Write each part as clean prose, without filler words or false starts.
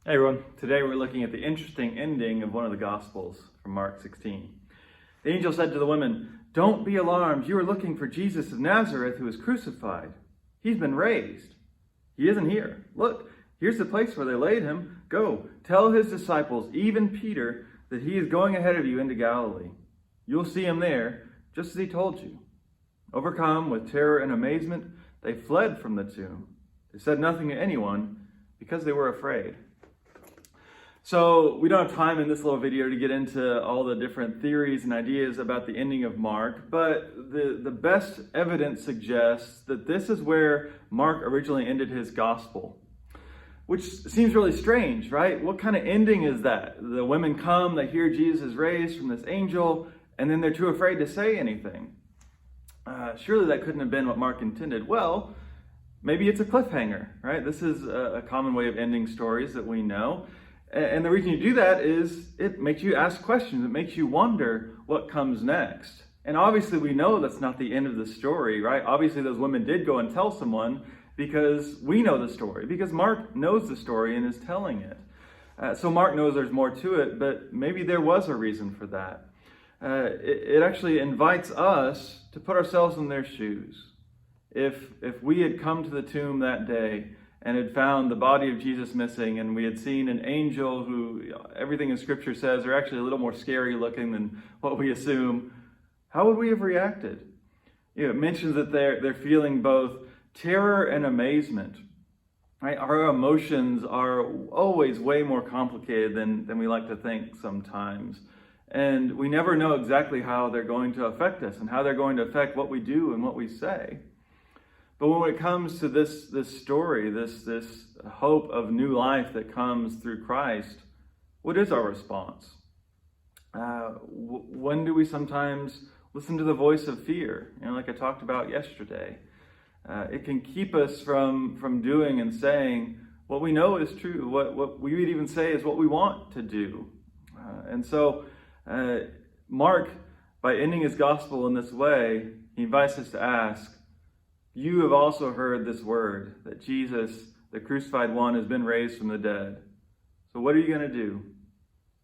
Hey everyone, today we're looking at the interesting ending of one of the Gospels from Mark 16. The angel said to the women, "Don't be alarmed, you are looking for Jesus of Nazareth who was crucified. He's been raised. He isn't here. Look, here's the place where they laid him. Go, tell his disciples, even Peter, that he is going ahead of you into Galilee. You'll see him there, just as he told you." Overcome with terror and amazement, they fled from the tomb. They said nothing to anyone because they were afraid. So we don't have time in this little video to get into all the different theories and ideas about the ending of Mark, but the best evidence suggests that this is where Mark originally ended his gospel, which seems really strange, right? What kind of ending is that? The women come, they hear Jesus is raised from this angel, and then they're too afraid to say anything. Surely that couldn't have been what Mark intended. Well, maybe it's a cliffhanger, right? This is a common way of ending stories that we know. And the reason you do that is it makes you ask questions. It makes you wonder what comes next. And obviously we know that's not the end of the story, right? Obviously those women did go and tell someone because we know the story, because Mark knows the story and is telling it. So Mark knows there's more to it, but maybe there was a reason for that. It actually invites us to put ourselves in their shoes. If we had come to the tomb that day and had found the body of Jesus missing, and we had seen an angel who everything in Scripture says are actually a little more scary looking than what we assume, how would we have reacted? It mentions that they're feeling both terror and amazement. Right? Our emotions are always way more complicated than we like to think sometimes. And we never know exactly how they're going to affect us and how they're going to affect what we do and what we say. But when it comes to this story, this hope of new life that comes through Christ, what is our response? When do we sometimes listen to the voice of fear? Like I talked about yesterday. It can keep us from doing and saying what we know is true, what we would even say is what we want to do. And so Mark, by ending his gospel in this way, he invites us to ask, you have also heard this word, that Jesus, the crucified one, has been raised from the dead. So what are you going to do?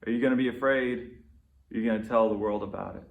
Are you going to be afraid? Are you going to tell the world about it?